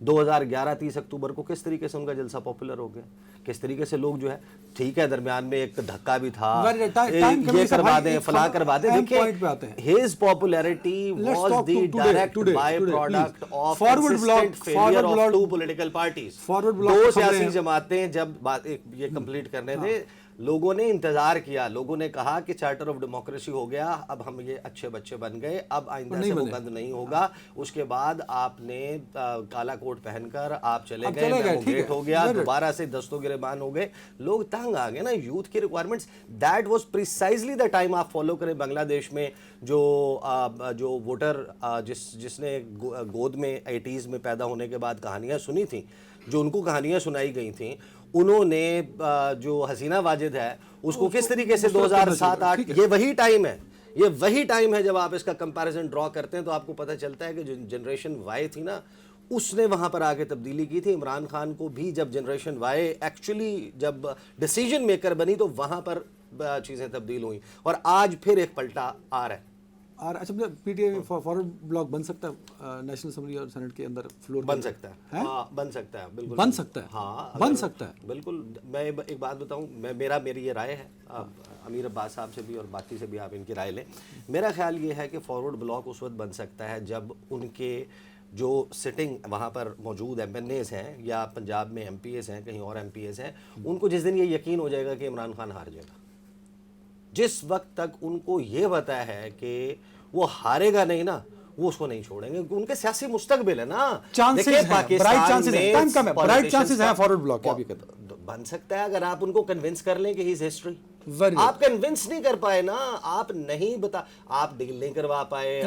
2011 30 اکتوبر کو کس طریقے سے ان کا جلسہ پاپولر ہو گیا, کس طریقے سے لوگ جو ہے, ٹھیک ہے درمیان میں ایک دھکا بھی تھا, یہ کروا دیں فلاں کروا دیں, دیکھیں his popularity was the direct byproduct of consistent failure of two political parties. دو سیاسی جماعتیں جب یہ کمپلیٹ کرنے دے, لوگوں نے انتظار کیا, لوگوں نے کہا کہ چارٹر آف ڈیموکریسی ہو گیا, اب ہم یہ اچھے بچے بن گئے, اب آئندہ سے وہ بند نہیں ہوگا. اس کے بعد آپ نے کالا کوٹ پہن کر آپ چلے گئے, میموگیٹ ہو گیا, دوبارہ سے دستوں گریبان ہو گئے, لوگ تنگ آ گئے نا یوتھ کی requirements. That was precisely the time. آپ فالو کریں بنگلہ دیش میں جو ووٹر جس نے گود میں 80s میں پیدا ہونے کے بعد کہانیاں سنی تھیں, جو ان کو کہانیاں سنائی گئی تھیں, انہوں نے جو حسینہ واجد ہے اس کو کس طریقے سے 2007-8, یہ وہی ٹائم ہے, یہ وہی ٹائم ہے جب آپ اس کا کمپیریزن ڈرا کرتے ہیں تو آپ کو پتہ چلتا ہے کہ جو جنریشن وائی تھی نا, اس نے وہاں پر آگے تبدیلی کی تھی. عمران خان کو بھی جب جنریشن وائی ایکچولی جب ڈیسیجن میکر بنی تو وہاں پر چیزیں تبدیل ہوئیں, اور آج پھر ایک پلٹا آ رہا ہے. اور اچھا P T I forward bloc بن سکتا ہے نیشنل اسمبلی اور سینٹ کے اندر فلور بن سکتا ہے, ہاں بن سکتا ہے, بالکل بن سکتا ہے, ہاں بن سکتا ہے بالکل. میں ایک بات بتاؤں, میری یہ رائے ہے, امیر عباس صاحب سے بھی اور باقی سے بھی آپ ان کی رائے لیں. میرا خیال یہ ہے کہ فارورڈ بلاک اس وقت بن سکتا ہے جب ان کے جو سٹنگ وہاں پر موجود ایم این ایز ہیں یا پنجاب میں ایم پی ایز ہیں, کہیں اور ایم پی ایز ہیں, ان کو جس دن یہ یقین ہو جائے گا کہ عمران خان ہار جائے گا. جس وقت تک ان کو یہ پتا ہے کہ وہ ہارے گا نہیں نا, وہ اس کو نہیں چھوڑیں گے, کیونکہ ان کے سیاسی مستقبل ہے نا. برائٹ چانسز ہیں فارورڈ بلاک کے, ابھی بن سکتا ہے اگر آپ ان کو کنونس کر لیں کہ ہی از ہسٹری. آپ کنونس نہیں کر پائے نا, آپ نہیں آپ ڈیل نہیں کروا پائے,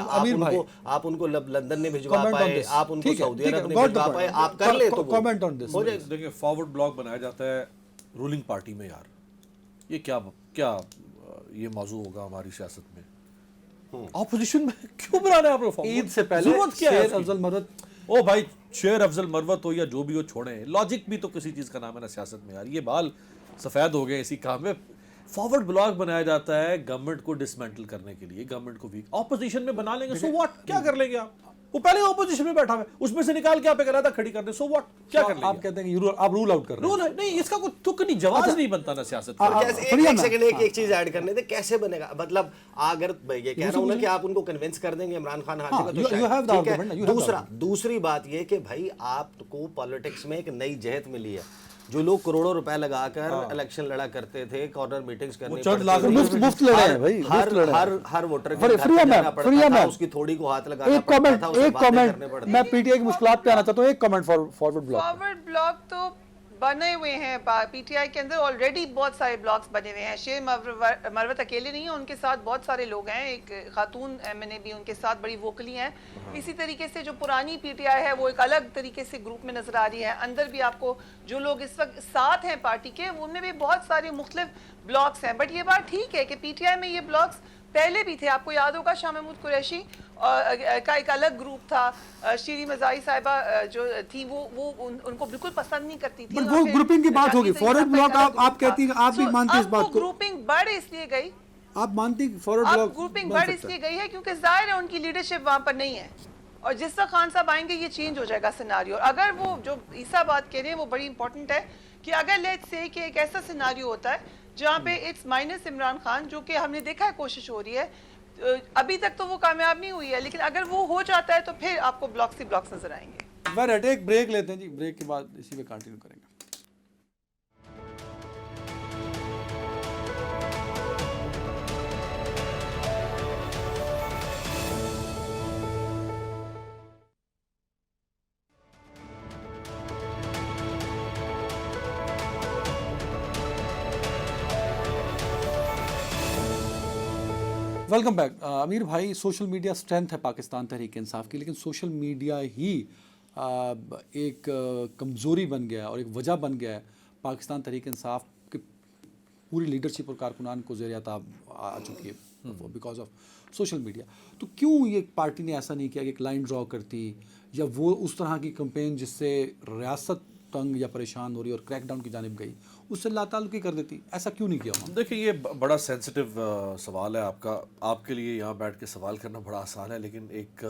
آپ ان کو لندن نہیں بھجوا پائے, آپ ان کو سعودی عرب نہیں بھجوا پائے, آپ کر لیں تو کامنٹ آن دس. دیکھیں فارورڈ بلاک بنایا جاتا ہے رولنگ پارٹی میں, یار یہ کیا یہ موضوع ہوگا ہماری سیاست میں. اپوزیشن میں کیوں بنانا ہے آپ لوگ؟ عید سے پہلے شیر افضل مروت, او بھائی شیر افضل مروت ہو یا جو بھی ہو, چھوڑیں, لاجک بھی تو کسی چیز کا نام ہے نا سیاست میں یار. یہ بال سفید ہو گئے اسی کام میں. فارورڈ بلاک بنایا جاتا ہے گورنمنٹ کو ڈسمینٹل کرنے کے لیے, گورنمنٹ کو ویک. اپوزیشن میں بنا لیں گے, سو واٹ, کیا کر لیں گے آپ؟ وہ پہلے اپوزیشن میں بیٹھا ہے, اس میں سے نکال کے آپ ایک ارادہ کھڑی کر دیں, سو واٹ, کیا کر لیں گے؟ آپ کہتے ہیں کہ آپ رول آؤٹ کر رہے ہیں. رول نہیں, اس کا کوئی تک نہیں, جواز نہیں بنتا نا سیاست کا. ایک سیکنڈ ایک چیز ایڈ کرنے دے, کیسے بنے گا؟ مطلب اگر یہ کہہ رہا ہوں نا کہ آپ ان کو کنونس کر دیں گے عمران خان ہار جائے گا, تو دوسری بات یہ کہ بھائی آپ کو پالیٹکس میں ایک نئی جہت ملی ہے. جو لوگ کروڑوں روپے لگا کر الیکشن لڑا کرتے تھے, کارنر میٹنگز کرنے مفت لڑے ہیں بھائی, ہر ووٹر کے جانا پڑتا تھا, اس کی تھوڑی کو ہاتھ لگانا پڑتا تھا, اسے باتیں کرنے پڑتی. میں پی ٹی آئی کی مشکلات پہ آنا چاہتا ہوں, ایک comment forward block. Forward block تو بنے ہوئے ہیں پی ٹی آئی کے اندر آلریڈی, بہت سارے بلاکس بنے ہوئے ہیں. شیر مروت اکیلے نہیں ہیں, ان کے ساتھ بہت سارے لوگ ہیں, ایک خاتون ایم این اے بھی ان کے ساتھ بڑی ووکلی ہیں. اسی طریقے سے جو پرانی پی ٹی آئی ہے وہ ایک الگ طریقے سے گروپ میں نظر آ رہی ہے. اندر بھی آپ کو جو لوگ اس وقت ساتھ ہیں پارٹی کے, ان میں بھی بہت سارے مختلف بلاکس ہیں. بٹ یہ بات ٹھیک ہے کہ پی ٹی آئی میں یہ بلاکس پہلے بھی تھے. آپ کو یاد ہوگا شاہ محمود قریشی کا ایک الگ گروپ تھا, شیری مزاحی صاحبہ جو تھی وہ ان کو بالکل پسند نہیں کرتی تھی. وہ گروپنگ کی بات ہوگی. فارورڈ بلاک آپ کہتی ہیں, آپ بھی مانتے اس بات کو؟ گروپنگ بڑھ اس لیے گئی, آپ مانتی فارورڈ بلاک گروپنگ بڑھ اس لیے گئی ہے کیونکہ ظاہر ہے ان کی لیڈرشپ وہاں پر نہیں ہے, اور جس وقت خان صاحب آئیں گے یہ چینج ہو جائے گا سیناریو. اگر وہ جو عیسیٰ بات کہہ رہے ہیں وہ بڑی امپورٹنٹ ہے کہ اگر لیٹس سے کہ ایک ایسا سیناریو ہوتا ہے جہاں پہ اٹس مائنس عمران خان, جو کہ ہم نے دیکھا ہے کوشش ہو رہی ہے, ابھی تک تو وہ کامیاب نہیں ہوئی ہے, لیکن اگر وہ ہو جاتا ہے تو پھر آپ کو بلاکس ہی بلاکس نظر آئیں گے. ایک بریک لیتے ہیں جی, بریک کے بعد اسی پہ کنٹینیو کریں گے. Welcome back. امیر بھائی, سوشل میڈیا اسٹرینتھ ہے پاکستان تحریک انصاف کی, لیکن سوشل میڈیا ہی ایک کمزوری بن گیا اور ایک وجہ بن گیا ہے پاکستان تحریک انصاف کی پوری لیڈرشپ اور کارکنان کو زیر عتاب آ چکی ہے بیکاز آف سوشل میڈیا. تو کیوں یہ پارٹی نے ایسا نہیں کیا کہ ایک لائن ڈرا کرتی, یا وہ اس طرح کی کمپین جس سے ریاست تنگ یا پریشان ہو رہی اور کریک ڈاؤن کی جانب گئی, اس سے لا تعلقی کر دیتی؟ ایسا کیوں نہیں کیا؟ دیکھیں یہ بڑا سینسٹیو سوال ہے آپ کا. آپ کے لیے یہاں بیٹھ کے سوال کرنا بڑا آسان ہے, لیکن ایک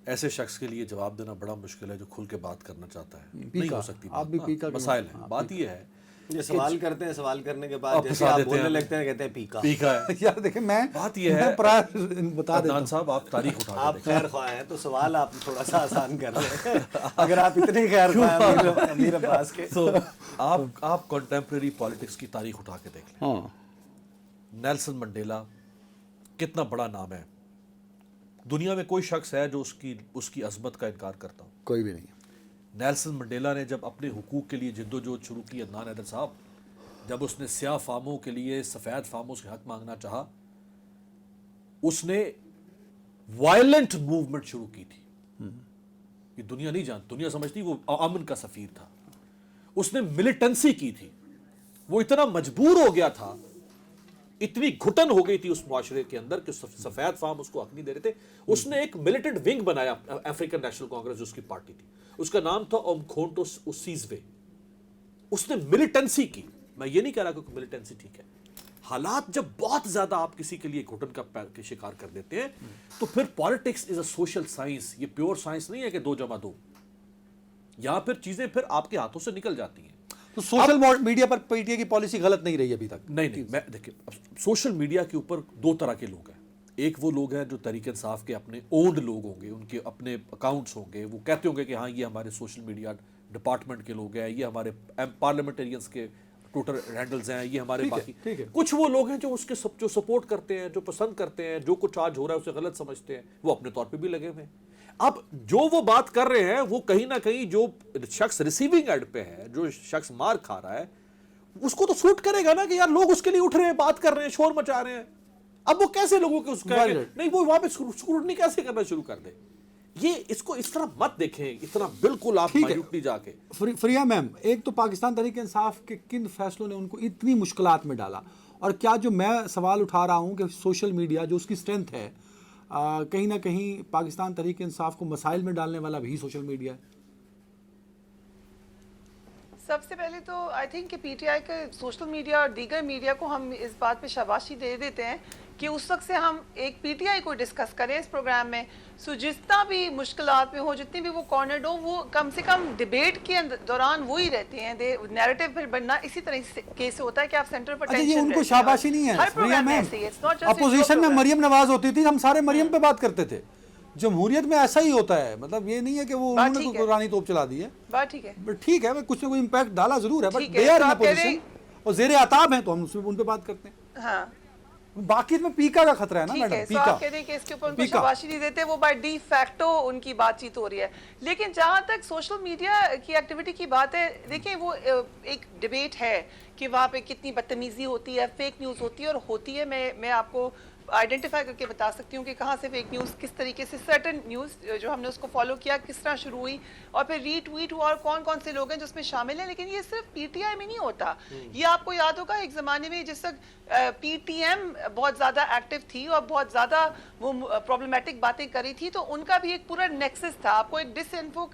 ایسے شخص کے لیے جواب دینا بڑا مشکل ہے جو کھل کے بات کرنا چاہتا ہے. نہیں پیکا، ہو سکتی آپ بھی بات. پیکا کے مسائل ہیں. بات یہ ہے یہ سوال کرتے ہیں, سوال کرنے کے بعد آپ جیسے پھنسا آپ دیتے بولنے ہیں. لگتے ہیں کہتے ہیں پیکا. پیکا ہے. یار دیکھیں میں بات یہ ہے بتا دیتا عدنان صاحب, آپ تاریخ اٹھا آپ کے خیر خواہ ہیں تو سوال آپ تھوڑا سا آسان کر رہے ہیں. اگر آپ اتنے خیر خواہ ہیں امیر عباس کے, تو آپ کنٹمپریری پالیٹکس کی تاریخ اٹھا کے دیکھ لیں. ہاں نیلسن منڈیلا کتنا بڑا نام ہے. دنیا میں کوئی شخص ہے جو اس کی عظمت کا انکار کرتا ہو؟ کوئی بھی نہیں. نیلسن منڈیلا نے جب اپنے حقوق کے لیے جدوجہد شروع کی, عدنان حیدر صاحب, جب اس نے سیاہ فاموں کے لیے سفید فاموں سے حق مانگنا چاہا, اس نے وائلنٹ موومنٹ شروع کی تھی. یہ دنیا نہیں جانتی, دنیا سمجھتی وہ امن کا سفیر تھا. اس نے ملیٹنسی کی تھی. وہ اتنا مجبور ہو گیا تھا, اتنی گھٹن ہو گئی تھی اس معاشرے کے اندر کہ سفید فام اس کو حق نہیں دے رہے تھے. اس نے ایک ملیٹنٹ ونگ بنایا, افریکن نیشنل کانگریس جو اس کی پارٹی تھی, اس کا نام تھا اومکھونٹو سیزوے. اس نے ملیٹنسی کی. میں یہ نہیں کہہ رہا کہ ملیٹنسی ٹھیک ہے. حالات جب بہت زیادہ آپ کسی کے لیے گھٹن کا شکار کر دیتے ہیں تو پھر politics is a social science. یہ پیور سائنس نہیں ہے کہ 2+2. یہاں پھر چیزیں پھر آپ کے ہاتھوں سے نکل جاتی ہیں. تو سوشل میڈیا پر پی ٹی آئی کی پالیسی غلط نہیں رہی ابھی تک؟ نہیں, میں دیکھیں, سوشل میڈیا کے اوپر دو طرح کے لوگ ہیں. ایک وہ لوگ ہیں جو تحریک انصاف کے اپنے اونڈ لوگ ہوں گے, ان کے اپنے اکاؤنٹس ہوں گے, وہ کہتے ہوں گے کہ ہاں یہ ہمارے سوشل میڈیا ڈپارٹمنٹ کے لوگ ہیں, یہ ہمارے پارلیمنٹرینز کے ٹویٹر ہینڈلز ہیں, یہ ہمارے باقی. کچھ وہ لوگ ہیں جو اس کے جو سپورٹ کرتے ہیں, جو پسند کرتے ہیں, جو کچھ آج ہو رہا ہے اسے غلط سمجھتے ہیں, وہ اپنے طور پہ بھی لگے ہوئے ہیں. اب جو وہ بات کر رہے ہیں وہ کہیں نہ کہیں جو شخص ریسیونگ اینڈ پہ ہے, جو شخص مار کھا رہا ہے, اس کو تو سوٹ کرے گا نا کہ یار لوگ اس کے لیے اٹھ رہے ہیں, بات کر رہے ہیں, شور مچا رہے ہیں. اب وہ کیسے لوگوں کے اس کا نہیں, وہ وہاں پہ اسکروٹنی کیسے کرنا شروع کر دے. یہ اس کو اس طرح مت دیکھیں, اتنا بالکل آپ مایوٹلی جا کے. فریہ میم, ایک تو پاکستان تحریک انصاف کے کن فیصلوں نے ان کو اتنی مشکلات میں ڈالا, اور کیا جو میں سوال اٹھا رہا ہوں کہ سوشل میڈیا جو اس کی اسٹرینتھ ہے, کہیں نہ کہیں پاکستان تحریک انصاف کو مسائل میں ڈالنے والا بھی سوشل میڈیا ہے؟ سب سے پہلے تو آئی تھنک کہ پی ٹی آئی کے سوشل میڈیا اور دیگر میڈیا کو ہم اس بات پہ شاباشی دے دیتے ہیں کہ اس وقت سے ہم ایک پی ٹی آئی کو ڈسکس کریں اس پروگرام میں. سو جتنا بھی مشکلات میں ہو, جتنی بھی وہ کارنرڈ ہو, وہ کم سے کم ڈیبیٹ کے دوران وہی رہتے ہیں. نیریٹو پھر بننا اسی طرح کیس ہوتا ہے کہ آپ سینٹر پر اچھا, یہ ان کو شاباشی نہیں ہے فریہ میم. اپوزیشن میں مریم نواز ہوتی تھی, ہم سارے مریم پہ بات کرتے تھے. جمہوریت میں ایسا ہی ہوتا ہے, مطلب یہ نہیں ہے کہ وہ انہوں نے قرآنی توپ چلا دی ہے. بات ٹھیک ہے, ٹھیک ہے, کچھ نہ کوئی امپیکٹ ڈالا ضرور ہے, but they are in opposition اور زیر عتاب ہیں, تو ہم ان پہ بات کرتے ہیں. ہاں باقی میں پیکا کا خطرہ ہے نا میڈم. پیکا آپ کہتے ہیں کہ اس کے اوپر ان کو شاباشی نہیں دیتے, وہ بائی ڈی فیکٹو ان کی بات چیت ہو رہی ہے. لیکن جہاں تک سوشل میڈیا کی ایکٹیویٹی کی بات ہے, دیکھیں وہ ایک ڈیبیٹ ہے کہ وہاں پہ کتنی بدتمیزی ہوتی ہے, فیک نیوز ہوتی ہے, اور ہوتی ہے. میں آپ کو آئیڈینٹیفائی کر کے بتا سکتی ہوں کہ کہاں سے فیک نیوز, کس طریقے سے سرٹن نیوز جو ہم نے اس کو فالو کیا کس طرح شروع ہوئی, اور پھر ری ٹویٹ ہوا, اور کون کون سے لوگ ہیں جو اس میں شامل ہیں. لیکن یہ صرف پی ٹی آئی میں نہیں ہوتا. یہ آپ کو یاد ہوگا ایک زمانے میں جس وقت پی ٹی ایم بہت زیادہ ایکٹیو تھی اور بہت زیادہ وہ پرابلمٹک باتیں کری تھی, تو ان کا بھی ایک پورا نیکسس تھا. آپ کو ایک ڈس انفو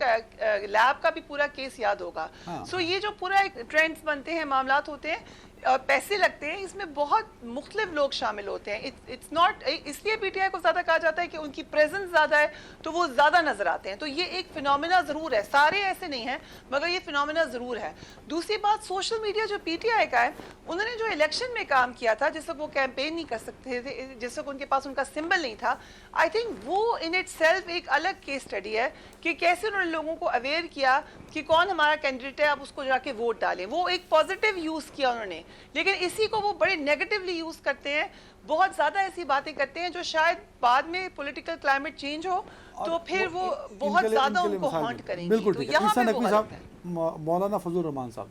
لیب کا بھی پورا کیس یاد ہوگا. سو یہ جو پورا ایک ٹرینڈز بنتے ہیں, معاملات ہوتے ہیں, پیسے لگتے ہیں, اس میں بہت مختلف لوگ شامل ہوتے ہیں. اٹس ناٹ, اس لیے پی ٹی آئی کو زیادہ کہا جاتا ہے کہ ان کی پریزنس زیادہ ہے تو وہ زیادہ نظر آتے ہیں. تو یہ ایک فینومینا ضرور ہے, سارے ایسے نہیں ہیں مگر یہ فینومینا ضرور ہے. دوسری بات, سوشل میڈیا جو پی ٹی آئی کا ہے, انہوں نے جو الیکشن میں کام کیا تھا, جس وقت وہ کیمپین نہیں کر سکتے تھے, جس وقت ان کے پاس ان کا سمبل نہیں تھا, آئی تھنک وہ ان اٹ سیلف ایک الگ کیس اسٹڈی ہے کہ کیسے انہوں نے لوگوں کو اویئر کیا کہ کون ہمارا کینڈیڈیٹ ہے, آپ اس کو جا کے ووٹ ڈالیں. وہ ایک پازیٹیو یوز کیا انہوں نے, لیکن اسی کو وہ بڑے نیگیٹیولی یوز کرتے ہیں. بہت زیادہ ایسی باتیں کرتے ہیں جو شاید بعد میں پولیٹیکل کلائمیٹ چینج ہو تو پھر وہ بہت زیادہ ان کو ہانٹ کریں گی. بالکل تو ٹھیک ہے. یہاں عیسیٰ پہ نقوی صاحب, مولانا فضل الرحمان صاحب,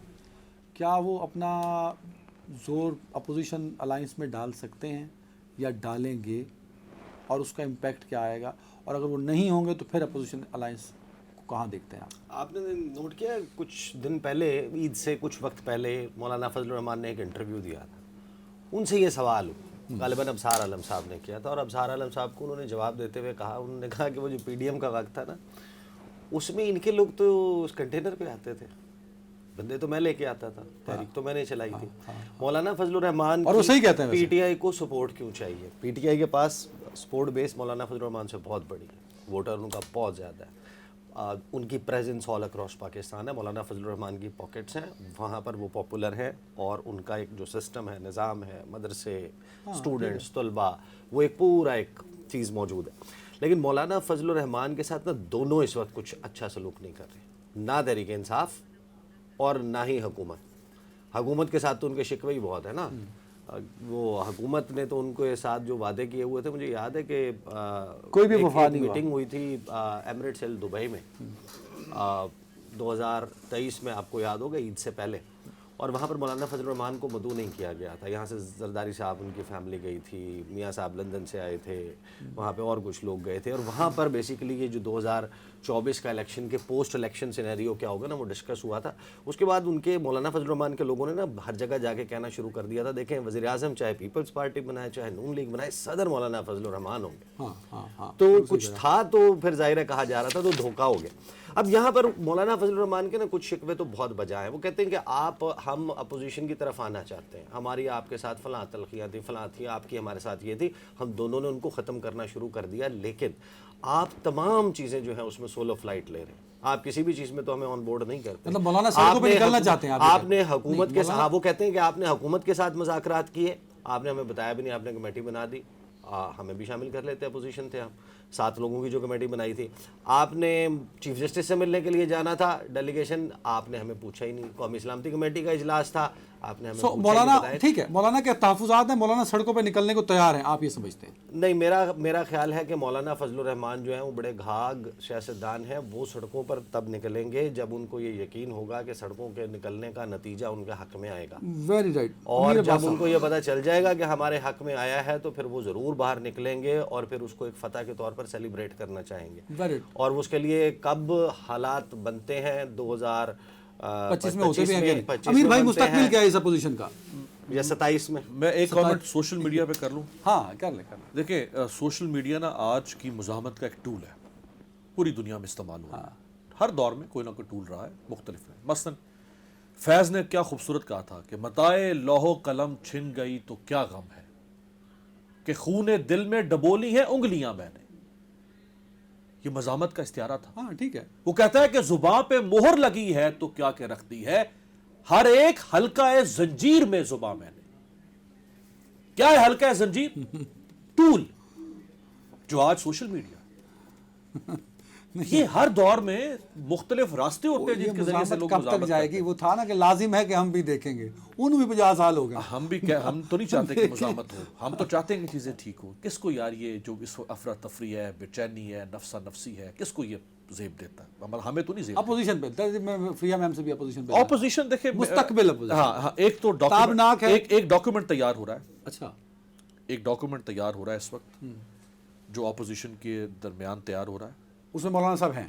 کیا وہ اپنا زور اپوزیشن الائنس میں ڈال سکتے ہیں یا ڈالیں گے, اور اس کا امپیکٹ کیا آئے گا, اور اگر وہ نہیں ہوں گے تو پھر اپوزیشن الائنس کو کہاں دیکھتے ہیں آپ؟ آپ نے نوٹ کیا کچھ دن پہلے, عید سے کچھ وقت پہلے, مولانا فضل الرحمان نے ایک انٹرویو دیا تھا. ان سے یہ سوال غالباً ابصار عالم صاحب نے کیا تھا, اور ابصار عالم صاحب کو انہوں نے جواب دیتے ہوئے کہا, انہوں نے کہا کہ وہ جو پی ڈی ایم کا وقت تھا نا, اس میں ان کے لوگ تو اس کنٹینر پہ آتے تھے, بندے تو میں لے کے آتا تھا, تحریک تو میں نے چلائی تھی. مولانا فضل الرحمان اور وہ صحیح کہتے ہیں پی ٹی آئی کو سپورٹ کیوں چاہیے؟ پی ٹی آئی کے پاس سپورٹ بیس مولانا فضل الرحمان سے بہت بڑی ہے. ووٹر ان کا بہت زیادہ ہے. ان کی پریزنس آل اکراس پاکستان ہے. مولانا فضل الرحمان کی پاکٹس ہیں, وہاں پر وہ پاپولر ہیں, اور ان کا ایک جو سسٹم ہے, نظام ہے, مدرسے, اسٹوڈنٹس, طلباء, وہ ایک پورا ایک چیز موجود ہے. لیکن مولانا فضل الرحمان کے ساتھ نا دونوں اس وقت کچھ اچھا سلوک نہیں کر رہے, نہ تحریک انصاف اور نہ ہی حکومت. حکومت کے ساتھ تو ان کے شکوے ہی بہت ہے نا. وہ حکومت نے تو ان کے ساتھ جو وعدے کیے ہوئے تھے, مجھے یاد ہے کہ کوئی بھی ایک وفا نہیں ہوا. میٹنگ ہوئی تھی ایمریٹس ہل دبئی میں 2023 میں, آپ کو یاد ہوگا عید سے پہلے, اور وہاں پر مولانا فضل الرحمان کو مدعو نہیں کیا گیا تھا. یہاں سے زرداری صاحب, ان کی فیملی گئی تھی, میاں صاحب لندن سے آئے تھے, وہاں پہ اور کچھ لوگ گئے تھے, اور وہاں پر بیسیکلی یہ جو 2024 کا الیکشن کے پوسٹ الیکشن سینیریو کیا ہوگا نا, وہ ڈسکس ہوا تھا. اس کے بعد ان کے مولانا فضل الرحمان کے لوگوں نے نا ہر جگہ جا کے کہنا شروع کر دیا تھا, دیکھیں وزیر اعظم چاہے پیپلز پارٹی بنائے, چاہے نون لیگ بنائے, صدر مولانا فضل الرحمان ہوں گے. تو کچھ تھا, تو پھر ظاہر ہے کہا جا رہا تھا, تو دھوکہ ہو گیا. اب یہاں پر مولانا فضل الرحمان کے نا کچھ شکوے تو بہت بجا ہیں. وہ کہتے ہیں کہ ہم اپوزیشن کی طرف آنا چاہتے ہیں, ہماری آپ کے ساتھ فلاں تلخیاں تھیں, فلاں تھی, آپ کی ہمارے ساتھ یہ تھی, ہم دونوں نے ان کو ختم کرنا شروع کر دیا, لیکن آپ تمام چیزیں جو ہیں اس میں سولو فلائٹ لے رہے ہیں, آپ کسی بھی چیز میں تو ہمیں آن بورڈ نہیں کرتے. مطلب مولانا سڑکوں پہ نکلنا چاہتے ہیں آپ نے حکومت کے ساتھ, وہ کہتے ہیں کہ آپ نے حکومت کے ساتھ مذاکرات کیے, آپ نے ہمیں بتایا بھی نہیں, آپ نے کمیٹی بنا دی, ہمیں بھی شامل کر لیتے, اپوزیشن تھے ہم, 7 لوگوں کی جو کمیٹی بنائی تھی. آپ نے چیف جسٹس سے ملنے کے لیے جانا تھا ڈیلیگیشن, آپ نے ہمیں پوچھا ہی نہیں. قومی سلامتی کمیٹی کا اجلاس تھا, آپ نے ہمیں پوچھا ہی نہیں. مولانا ٹھیک ہے, مولانا کے تحفظات ہیں, مولانا سڑکوں پہ نکلنے کو تیار ہیں, آپ یہ سمجھتے ہیں؟ نہیں, میرا خیال ہے کہ مولانا فضل الرحمان جو ہیں وہ بڑے گھاگ سیاستدان ہیں. وہ سڑکوں پر تب نکلیں گے جب ان کو یہ یقین ہوگا کہ سڑکوں کے نکلنے کا نتیجہ ان کے حق میں آئے گا. Very right. اور جب ان کو یہ پتہ چل جائے گا کہ ہمارے حق میں آیا ہے, تو پھر وہ ضرور باہر نکلیں گے, اور پھر اس کو ایک فتح کے طور پر سیلیبریٹ کرنا چاہیں گے. اور اس کے لیے کب حالات بنتے ہیں 2025 میں ہوتے بھی ہیں. امیر بھائی مستقبل کیا ہے اس اپوزیشن کا, یا 27 میں؟ میں ایک کامنٹ سوشل میڈیا پہ کر لوں. ہاں کر لیں. دیکھیں سوشل میڈیا نا آج کی مزاحمت کا ایک ٹول ہے, پوری دنیا میں استعمال ہو رہا ہے. ہر دور میں کوئی نہ کوئی ٹول رہا ہے, مختلف ہے. مثلا فیض نے کیا خوبصورت کہا تھا کہ متائے لوح و قلم چھن گئی تو کیا غم ہے, کہ خون دل میں ڈبولی ہیں انگلیاں میں نے. یہ مزاحمت کا استعارہ تھا. ہاں ٹھیک ہے. وہ کہتا ہے کہ زباں پہ مہر لگی ہے تو کیا کہ رکھتی ہے, ہر ایک حلقہ زنجیر میں زباں میں نے. کیا ہے حلقہ زنجیر؟ ٹول, جو آج سوشل میڈیا. یہ ہر دور میں مختلف راستے ہوتے ہیں جن کے ذریعے سے لوگ کب تک جائے گی؟ وہ تھا نا کہ لازم ہے کہ ہم بھی دیکھیں گے, ان بھی 50 سال ہو گئے. ہم تو نہیں چاہتے کہ مزاحمت ہو, ہم تو چاہتے ہیں کہ چیزیں ٹھیک ہوں. کس کو یار یہ جو اس افراتفری ہے, بے چینی ہے, نفسا نفسی ہے, کس کو یہ زیب دیتا ہے؟ ہمیں تو نہیں زیب. اپوزیشن پہ فریہ میم سے بھی اپوزیشن پہ, اپوزیشن دیکھیں مستقبل اپوزیشن. ہاں, ایک تو ایک ڈاکیومنٹ تیار ہو رہا ہے. اچھا, ایک ڈاکیومنٹ تیار ہو رہا ہے اس وقت, جو اپوزیشن کے درمیان تیار ہو رہا ہے. اس میں مولانا صاحب ہیں؟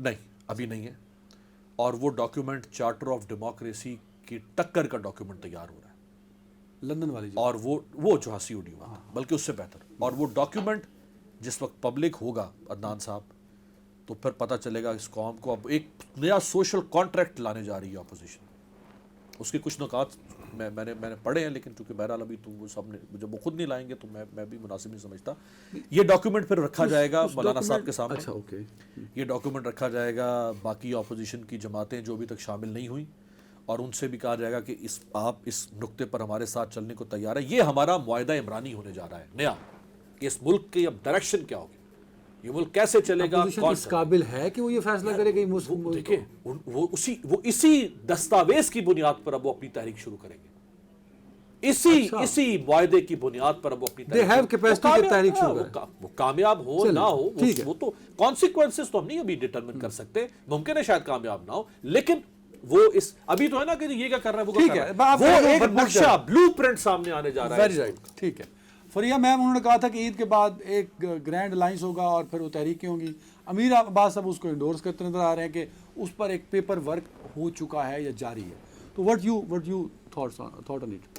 نہیں, ابھی نہیں ہے. اور وہ ڈاکیومنٹ چارٹر آف ڈیموکریسی کی ٹکر کا ڈاکیومنٹ تیار ہو رہا ہے, لندن والی. اور وہ جو سی او ڈی ہوا, بلکہ اس سے بہتر. اور وہ ڈاکیومنٹ جس وقت پبلک ہوگا عدنان صاحب, تو پھر پتہ چلے گا اس قوم کو اب ایک نیا سوشل کانٹریکٹ لانے جا رہی ہے اپوزیشن. اس کے کچھ نکات میں نے پڑھے ہیں, لیکن چونکہ بہرحال ابھی تو وہ سب نے جب وہ خود نہیں لائیں گے تو میں بھی مناسب نہیں سمجھتا. یہ ڈاکیومنٹ پھر رکھا جائے گا مولانا صاحب کے سامنے. اچھا اوکے. یہ ڈاکیومنٹ رکھا جائے گا باقی اپوزیشن کی جماعتیں جو ابھی تک شامل نہیں ہوئیں, اور ان سے بھی کہا جائے گا کہ آپ اس نقطے پر ہمارے ساتھ چلنے کو تیار ہے. یہ ہمارا معاہدہ عمرانی ہونے جا رہا ہے نیا, کہ اس ملک کی اب ڈائریکشن کیا ہوگی, یہ ملک کیسے چلے گا. اس قابل ہے کہ وہ یہ فیصلہ کرے کہ دیکھیں وہ اسی دستاویز کی بنیاد پر اب وہ اپنی تحریک شروع کریں گے. اسی معاہدے کی بنیاد پر اب وہ اپنی تحریک شروع کریں. وہ کامیاب ہو نہ ہو, وہ تو کانسیکوینسز تو ہم نہیں ابھی ڈٹرمن کر سکتے. ممکن ہے شاید کامیاب نہ ہو, لیکن وہ ابھی تو ہے نا کہ یہ کیا کر رہا ہے, وہ کیا کر رہا ہے, وہ ایک نقشہ بلو پرنٹ سامنے آنے جا رہا ہے. ٹھیک ہے. فریہ میم انہوں نے کہا تھا کہ عید کے بعد ایک گرینڈ الائنس ہوگا اور پھر وہ تحریکیں ہوں گی. امیر عباس صاحب اس کو انڈورس کرتے نظر آ رہے ہیں کہ اس پر ایک پیپر ورک ہو چکا ہے یا جاری ہے. تو what you thought on it?